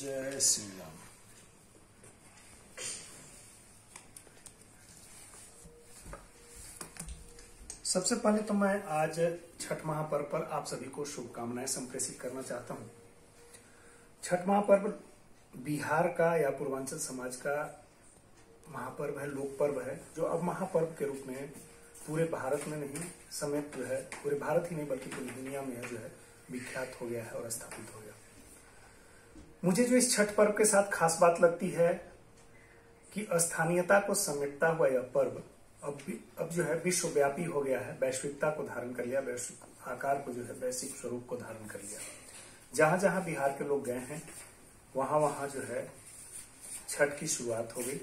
जय श्री राम। सबसे पहले तो मैं आज छठ महापर्व पर आप सभी को शुभकामनाएं संप्रेषित करना चाहता हूं। छठ महापर्व बिहार का या पूर्वांचल समाज का महापर्व है, लोक पर्व है, जो अब महापर्व के रूप में पूरे भारत में नहीं समेत जो है पूरे भारत ही नहीं बल्कि पूरी दुनिया में जो है विख्यात हो गया है और स्थापित हो गया। मुझे जो इस छठ पर्व के साथ खास बात लगती है कि स्थानीयता को समेटता हुआ यह पर्व अब जो है विश्वव्यापी हो गया है, वैश्विकता को धारण कर लिया, वैश्विक आकार को जो है वैश्विक स्वरूप को धारण कर लिया। जहां जहां बिहार के लोग गए हैं वहां वहां जो है छठ की शुरुआत हो गई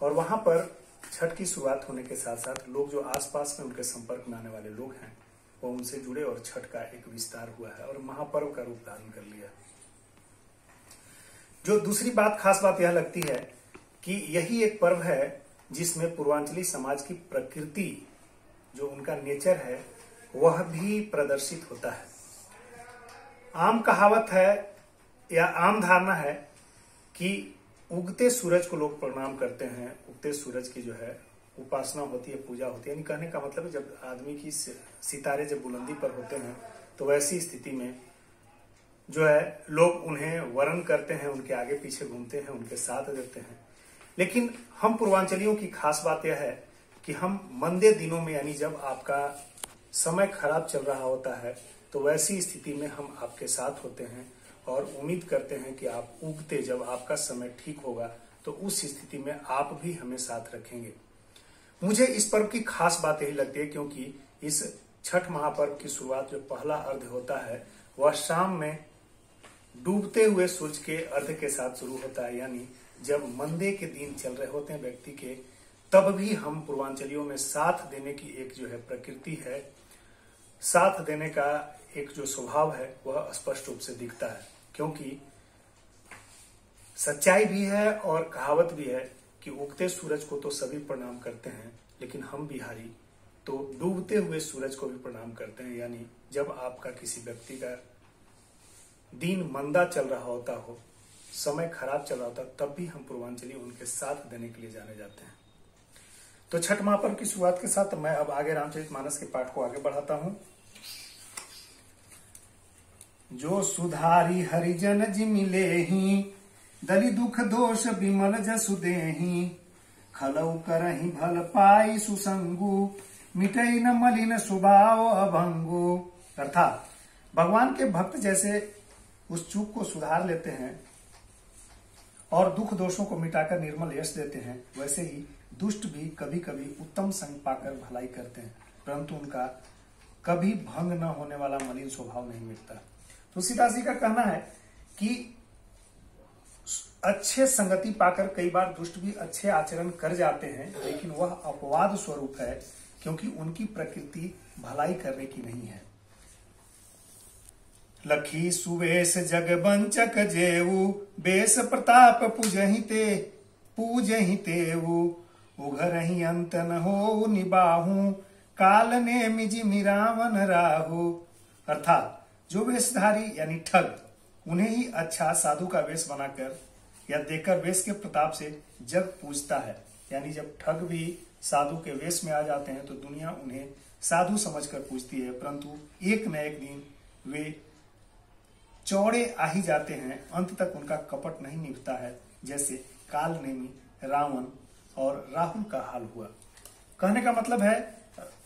और वहां पर छठ की शुरुआत होने के साथ साथ लोग जो आसपास में उनके संपर्क में आने वाले लोग हैं वो उनसे जुड़े और छठ का एक विस्तार हुआ है और महापर्व का रूप धारण कर लिया। जो दूसरी बात खास बात यह लगती है कि यही एक पर्व है जिसमें पूर्वांचली समाज की प्रकृति जो उनका नेचर है वह भी प्रदर्शित होता है। आम कहावत है या आम धारणा है कि उगते सूरज को लोग प्रणाम करते हैं, उगते सूरज की जो है उपासना होती है, पूजा होती है। यानी कहने का मतलब है जब आदमी की सितारे जब बुलंदी पर होते हैं तो वैसी स्थिति में जो है लोग उन्हें वरण करते हैं, उनके आगे पीछे घूमते हैं, उनके साथ देते हैं। लेकिन हम पूर्वांचलियों की खास बात यह है कि हम मंदे दिनों में यानी जब आपका समय खराब चल रहा होता है तो वैसी स्थिति में हम आपके साथ होते हैं और उम्मीद करते हैं कि आप उगते जब आपका समय ठीक होगा तो उस स्थिति में आप भी हमें साथ रखेंगे। मुझे इस पर्व की खास बात यही लगती है क्योंकि इस छठ महापर्व की शुरुआत जो पहला अर्घ होता है वह शाम में डूबते हुए सूरज के अर्घ के साथ शुरू होता है। यानी जब मंदे के दिन चल रहे होते हैं व्यक्ति के, तब भी हम पूर्वांचलियों में साथ देने की एक जो है प्रकृति है, साथ देने का एक जो स्वभाव है वह स्पष्ट रूप से दिखता है। क्योंकि सच्चाई भी है और कहावत भी है कि उगते सूरज को तो सभी प्रणाम करते हैं लेकिन हम बिहारी तो डूबते हुए सूरज को भी प्रणाम करते हैं। यानी जब आपका किसी व्यक्ति का दिन मंदा चल रहा होता हो, समय खराब चल रहा होता, तब भी हम पूर्वांचली उनके साथ देने के लिए जाने जाते हैं। तो छठ महापर्व की शुरुआत के साथ मैं अब आगे रामचरितमानस के पाठ को आगे बढ़ाता हूं। जो सुधारी हरिजन जिमिले ही दलि दुख दोष विमल जसु देहि खलउ करहि भल पाई सुसंगु मिटई न मलिन स्वभाव अभंगु। अर्थात भगवान के भक्त जैसे उस चूक को सुधार लेते हैं और दुख दोषों को मिटाकर निर्मल यश देते हैं, वैसे ही दुष्ट भी कभी कभी उत्तम संग पाकर भलाई करते हैं परंतु उनका कभी भंग न होने वाला मलिन स्वभाव नहीं मिटता। तुलसीदास जी का कहना है कि अच्छे संगति पाकर कई बार दुष्ट भी अच्छे आचरण कर जाते हैं लेकिन वह अपवाद स्वरूप है क्योंकि उनकी प्रकृति भलाई करने की नहीं है। लखी सुवेश जग बंचक जेऊ बेस प्रताप पूजहि तेऊ उघरहि अंत न हो निबाहू काल ने मिजि मिरावन राहु। अर्थात जो वेशधारी यानी ठग उन्हें ही अच्छा साधु का वेश बनाकर या देकर वेश के प्रताप से जग पूजता है। यानी जब ठग भी साधु के वेश में आ जाते हैं तो दुनिया उन्हें साधु समझकर पूजती है परंतु एक न एक दिन वे चौड़े आ ही जाते हैं, अंत तक उनका कपट नहीं निभता है, जैसे काल नेमी रावण और राहुल का हाल हुआ। कहने का मतलब है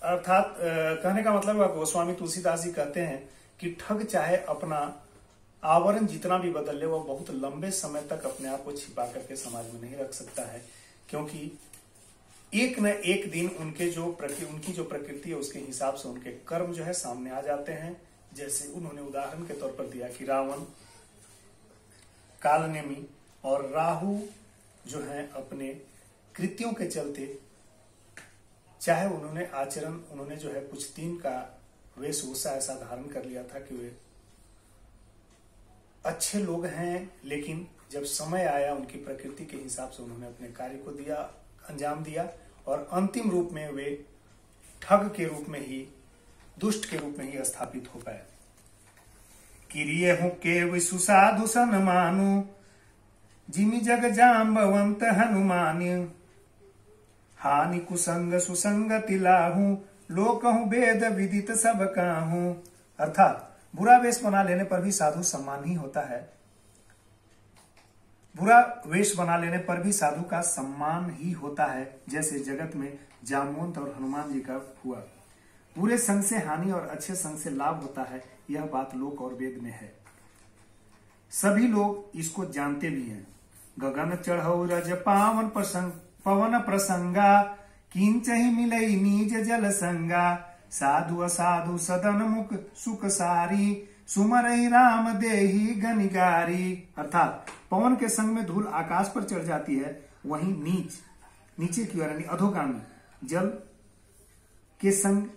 अर्थात कहने का मतलब गोस्वामी तुलसीदास जी कहते हैं कि ठग चाहे अपना आवरण जितना भी बदल ले वह बहुत लंबे समय तक अपने आप को छिपा करके समाज में नहीं रख सकता है क्योंकि एक न एक दिन उनकी जो प्रकृति है उसके हिसाब से उनके कर्म जो है सामने आ जाते हैं। जैसे उन्होंने उदाहरण के तौर पर दिया कि रावण, कालनेमी और राहु जो है अपने कृत्यों के चलते चाहे उन्होंने जो है कुछ दिन का वेशभूषा ऐसा धारण कर लिया था कि वे अच्छे लोग हैं लेकिन जब समय आया उनकी प्रकृति के हिसाब से उन्होंने अपने कार्य को अंजाम दिया और अंतिम रूप में वे ठग के रूप में ही, दुष्ट के रूप में ही स्थापित हो पाए। किरिये हूं केव सुसाधु सन मानु जिमि जग जाम्बवंत हनुमान, हानि कुसंग सुसंगति लाहू, लोकहु वेद विदित सब काहू। अर्थात बुरा वेश बना लेने पर भी साधु सम्मान ही होता है, बुरा वेश बना लेने पर भी साधु का सम्मान ही होता है, जैसे जगत में जामवंत और हनुमान जी का हुआ। बुरे संग से हानि और अच्छे संग से लाभ होता है, यह बात लोक और वेद में है, सभी लोग इसको जानते भी हैं। गगन चढ़ऊ रज पावन प्रसंग पवन प्रसंगा, किंचहि मिलई नीज जल संगा, साधु असाधु सदन मुख सुख सारी, सुमरई राम देहि गनिगारी। अर्थात पवन के संग में धूल आकाश पर चढ़ जाती है, वहीं नीचे की ओर यानी अधोगामी जल के संग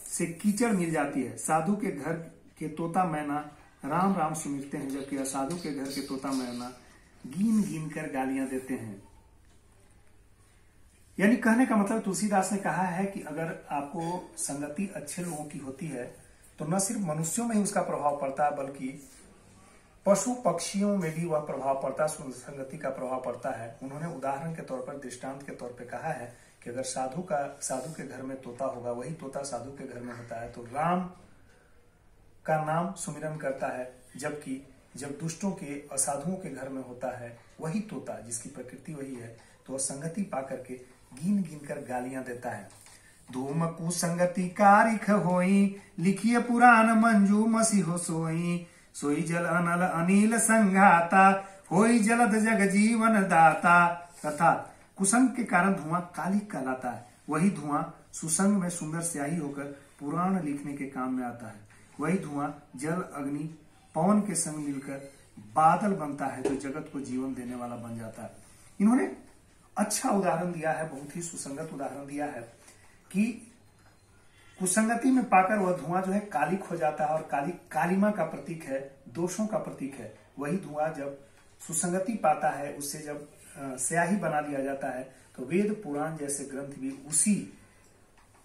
से कीचड़ मिल जाती है। साधु के घर के तोता मैना राम राम सुमिरते हैं, जबकि असाधु के घर के तोता मैना गिन गिन कर गालियां देते हैं। यानी कहने का मतलब तुलसीदास ने कहा है कि अगर आपको संगति अच्छे लोगों की होती है तो न सिर्फ मनुष्यों में ही उसका प्रभाव पड़ता है, बल्कि पशु पक्षियों में भी वह प्रभाव पड़ता है, संगति का प्रभाव पड़ता है। उन्होंने उदाहरण के तौर पर, दृष्टांत के तौर पर कहा है कि अगर साधु के घर में तोता होगा, वही तोता साधु के घर में होता है तो राम का नाम सुमिरन करता है, जबकि जब दुष्टों के असाधुओं के घर में होता है वही तोता, जिसकी प्रकृति वही है, तो वह संगति पा करके गिन गिन कर गालियां देता है। धूम कुसंगति कारिख होई, लिखिए पुराण मंजू मसीहो सोई, सोई जल अनल अनिल संघाता, होई जलद जग जीवन दाता। अर्थात कुसंग के कारण धुआं कालिक कहलाता है, वही धुआं सुसंग में सुंदर स्याही होकर पुराण लिखने के काम में आता है। वही धुआं जल अग्नि पवन के संग मिलकर बादल बनता है, जो जगत को जीवन देने वाला बन जाता है। इन्होंने अच्छा उदाहरण दिया है, बहुत ही सुसंगत उदाहरण दिया है कि कुसंगति में पाकर वह धुआं जो है कालिक हो जाता है, और कालिमा का प्रतीक है, दोषों का प्रतीक है। वही धुआं जब सुसंगति पाता है, उससे जब स्याही बना लिया जाता है, तो वेद पुराण जैसे ग्रंथ भी उसी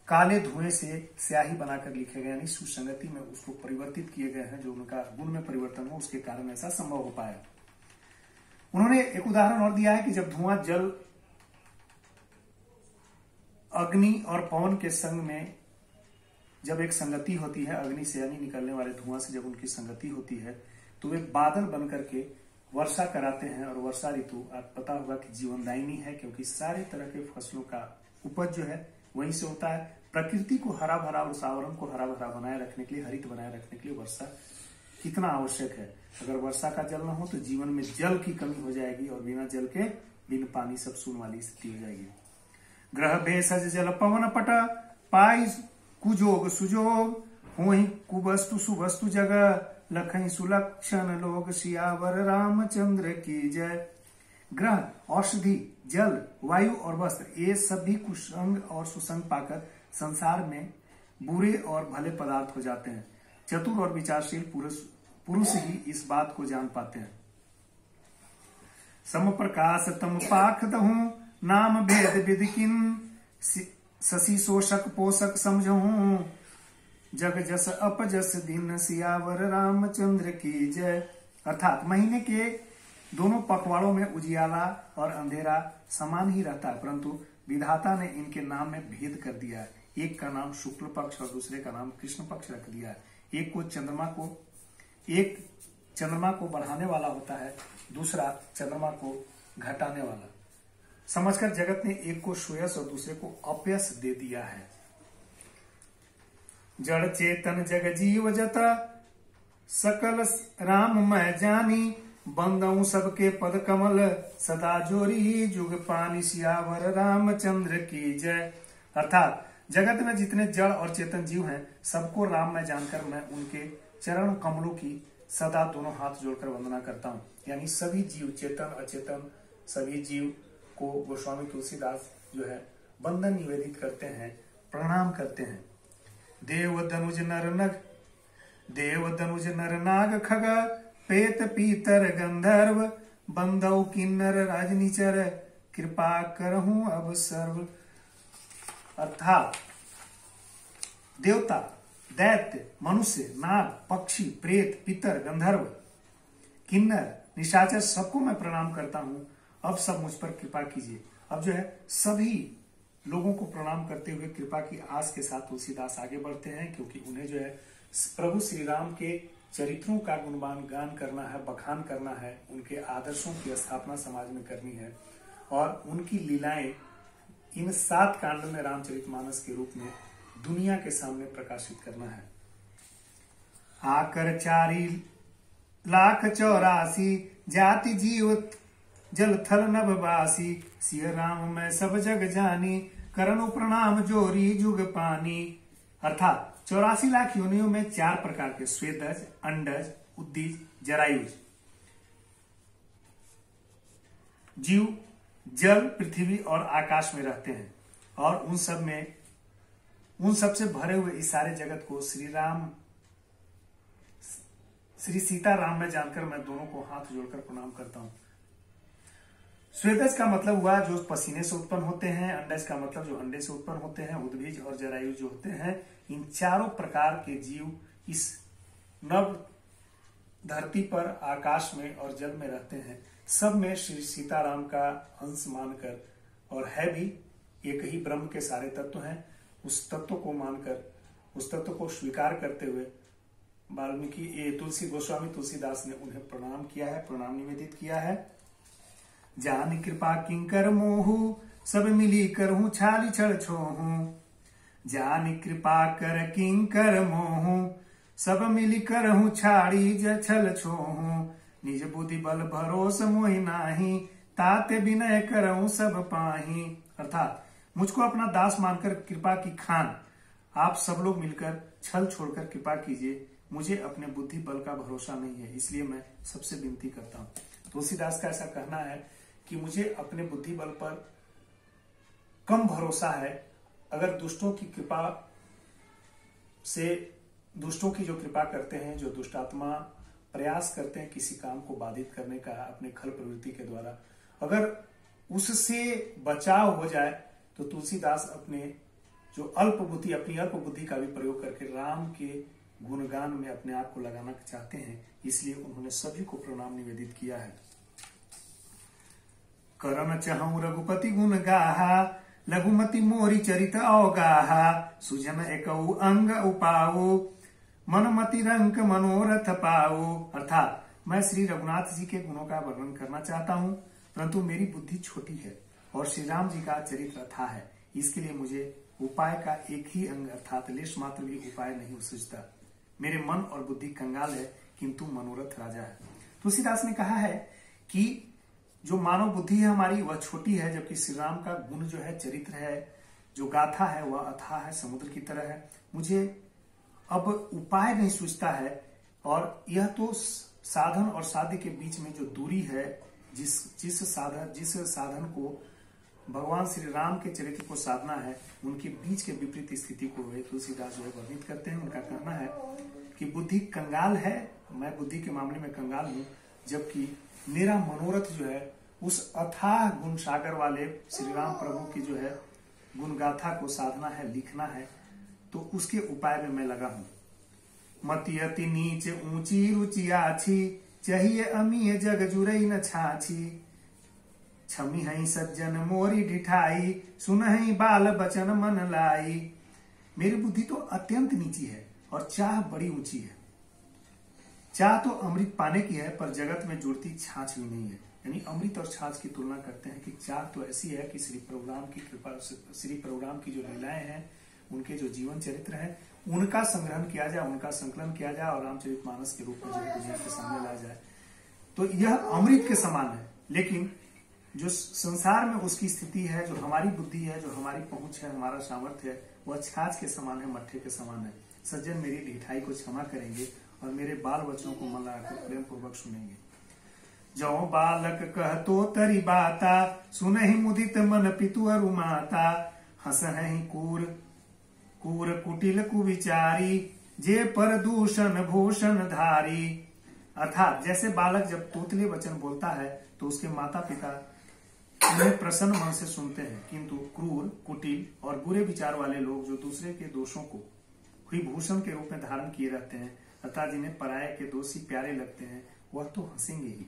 काले धुएं से स्याही बनाकर लिखे गए, यानी सुसंगति में उसको परिवर्तित किए गए हैं, जो उनका गुण में परिवर्तन हो, उसके कारण ऐसा संभव हो पाया। उन्होंने एक उदाहरण और दिया है कि जब धुआं जल अग्नि और पवन के संग में जब एक संगति होती है, अग्नि से यानी निकलने वाले धुआं से जब उनकी संगति होती है, तो वे बादल बनकर के वर्षा कराते हैं। और वर्षा ऋतु आप पता होगा कि जीवनदायिनी है, क्योंकि सारे तरह के फसलों का उपज जो है वहीं से होता है। प्रकृति को हरा भरा और वातावरण को हरा भरा बनाए रखने के लिए, हरित बनाए रखने के लिए वर्षा कितना आवश्यक है। अगर वर्षा का जल न हो तो जीवन में जल की कमी हो जाएगी, और बिना जल के बिन पानी सब सून वाली स्थिति हो जाएगी। ग्रह भेषज जल पवन पट, पाई कुजोग सुजोग, होहि कुवस्तु सुवस्तु जगह, लखई सुलक्षण लोग, सियावर रामचंद्र की जय। ग्रह, औषधि, जल, वायु और वस्त्र, ये सभी कुसंग और सुसंग पाकर संसार में बुरे और भले पदार्थ हो जाते हैं। चतुर और विचारशील पुरुष ही इस बात को जान पाते हैं। सम प्रकाश तम पाख दहूं, नाम भेद विधि किन, शशि शोषक पोषक समझूं, जग जस अपजस दिन, सियावर रामचंद्र की जय। अर्थात महीने के दोनों पखवाड़ों में उजियाला और अंधेरा समान ही रहता है, परंतु विधाता ने इनके नाम में भेद कर दिया है। एक का नाम शुक्ल पक्ष और दूसरे का नाम कृष्ण पक्ष रख दिया है। एक चंद्रमा को बढ़ाने वाला होता है, दूसरा चंद्रमा को घटाने वाला। समझकर जगत ने एक को श्रेयस और दूसरे को अपयश दे दिया है। जड़ चेतन जग जीव जता, सकल राम मैं जानी, बंदऊ सबके पद कमल, सदा जोरी जुग पानी, सियावर रामचंद्र की जय। अर्थात जगत में जितने जड़ और चेतन जीव हैं, सबको राम में जानकर मैं उनके चरण कमलों की सदा दोनों हाथ जोड़कर वंदना करता हूँ। यानी सभी जीव, चेतन अचेतन सभी जीव को गोस्वामी तुलसीदास जो है वंदन निवेदित करते हैं, प्रणाम करते हैं। देव धनुज नर नाग खग, पेत पीतर गंधर्व, बंदौ किन्नर राजनिचर, कृपा करहूं अब सर्व। अर्थात देवता, दैत्य, मनुष्य, नाग, पक्षी, प्रेत, पितर, गंधर्व, किन्नर निशाचर सबको मैं प्रणाम करता हूं, अब सब मुझ पर कृपा कीजिए। अब जो है सभी लोगों को प्रणाम करते हुए कृपा की आस के साथ तुलसीदास आगे बढ़ते हैं, क्योंकि उन्हें जो है प्रभु श्री राम के चरित्रों का गुणगान गान करना है, बखान करना है, उनके आदर्शों की स्थापना समाज में करनी है और उनकी लीलाएं इन 7 कांडों में रामचरितमानस के रूप में दुनिया के सामने प्रकाशित करना है। आकर 4,84,00,000 जाति जीव जल थल नभवासी, सिय राम मैं सब जग जानी, करनु प्रणाम जोरी जुग पानी। अर्थात 84 लाख योनियों में 4 प्रकार के स्वेदज, अंडज, उद्दीज, जरायुज जीव जल, पृथ्वी और आकाश में रहते हैं और उन सब से भरे हुए इस सारे जगत को श्री सीता राम में जानकर मैं दोनों को हाथ जोड़कर प्रणाम करता हूं। स्वेदज का मतलब हुआ जो पसीने से उत्पन्न होते हैं, अंडज का मतलब जो अंडे से उत्पन्न होते हैं, उद्भिज और जरायु जो होते हैं, इन चारों प्रकार के जीव इस नव धरती पर, आकाश में और जल में रहते हैं। सब में श्री सीताराम का अंश मानकर, और है भी एक ही ब्रह्म के सारे तत्व हैं, उस तत्व को मानकर, उस तत्व को स्वीकार करते हुए गोस्वामी तुलसीदास ने उन्हें प्रणाम किया है, प्रणाम निवेदित किया है। जान कृपा किंकर मोहू, सब मिली करहूं छाली छड़ छोहू। जान कृपा कर किंकर मोहू, सब मिली करहूं छाड़ी छल छोहू। निज बुद्धि बल भरोस मोहि नाही, ताते विनय करहूं सब पाही। अर्थात मुझको अपना दास मानकर कृपा की खान आप सब लोग मिलकर छल छोड़कर कृपा कीजिए। मुझे अपने बुद्धि बल का भरोसा नहीं है, इसलिए मैं सबसे विनती करता हूँ। तुलसीदास का ऐसा कहना है कि मुझे अपने बुद्धि बल पर कम भरोसा है। अगर दुष्टों की कृपा से, दुष्टों की जो कृपा करते हैं, जो दुष्टात्मा प्रयास करते हैं किसी काम को बाधित करने का अपने खल प्रवृत्ति के द्वारा, अगर उससे बचाव हो जाए तो तुलसीदास अपनी अल्प बुद्धि का भी प्रयोग करके राम के गुणगान में अपने आप को लगाना चाहते हैं, इसलिए उन्होंने सभी को प्रणाम निवेदित किया है। करन चहु रघुपति गुण गाहा, लघुमति मोरी चरित अवगाहा। सुजन एकऊ अंग उपाऊ, मनमति रंक मनोरथ पाऊ। अर्थात मैं श्री रघुनाथ जी के गुणों का वर्णन करना चाहता हूँ, परंतु मेरी बुद्धि छोटी है और श्री राम जी का चरित्र अथाह है, इसके लिए मुझे उपाय का एक ही अंग अर्थात लेश मात्र भी उपाय नहीं सूझता। मेरे मन और बुद्धि कंगाल है, किंतु मनोरथ राजा है। तुलसीदास ने कहा है कि जो मानव बुद्धि है हमारी वह छोटी है, जबकि श्री राम का गुण जो है, चरित्र है, जो गाथा है वह अथाह है, समुद्र की तरह है। मुझे अब उपाय नहीं सूझता है, और यह तो साधन और साध्य के बीच में जो दूरी है, जिस साधन को भगवान श्री राम के चरित्र को साधना है, उनके बीच के विपरीत स्थिति को वे तुलसीदास जो है वर्णित करते हैं। उनका कहना है कि बुद्धि कंगाल है, मैं बुद्धि के मामले में कंगाल हूं, जबकि मेरा मनोरथ जो है उस अथाह गुण सागर वाले श्री राम प्रभु की जो है गुणगाथा को साधना है, लिखना है, तो उसके उपाय में मैं लगा हूं। मति अति नीच ऊंची रुचि आछी, चाहिए अमीय जग जुरई न छाछी। छमी हई सज्जन मोरी ढिठाई, सुनहि बाल बचन मन लाई। मेरी बुद्धि तो अत्यंत नीची है और चाह बड़ी ऊंची है। चाह तो अमृत पाने की है, पर जगत में जुड़ती छाछ भी नहीं है। यानी अमृत और छाछ की तुलना करते हैं कि चाह तो ऐसी है कि श्री प्रभुराम की कृपा, श्री प्रभुराम की जो लीलाएं हैं, उनके जो जीवन चरित्र है, उनका संग्रहण किया जाए, उनका संकलन किया जाए और रामचरितमानस के रूप में जो दुनिया के सामने लाया जाए, तो यह अमृत के समान है। लेकिन जो संसार में उसकी स्थिति है, जो हमारी बुद्धि है, जो हमारी पहुंच है, हमारा सामर्थ्य है, वह छाछ के समान है, मट्ठे के समान है। सज्जन मेरी ढिठाई को क्षमा करेंगे और मेरे बाल बच्चों को मन लगाकर प्रेम पूर्वक सुनेंगे। जो बालक कहतो तरी बाता, सुनहि मुदित मन पितु अरु माता। हंसहि कूर कूर कुटिल कुविचारी, जे पर दूषण भूषण धारी। अर्थात जैसे बालक जब तोतले वचन बोलता है तो उसके माता पिता उन्हें प्रसन्न मन से सुनते हैं, किंतु क्रूर, कुटिल और बुरे विचार वाले लोग जो दूसरे के दोषों को हुई भूषण के रूप में धारण किए रहते हैं, अर्थात जिन्हें पराये के दोषी प्यारे लगते हैं, वह तो हंसेंगे ही।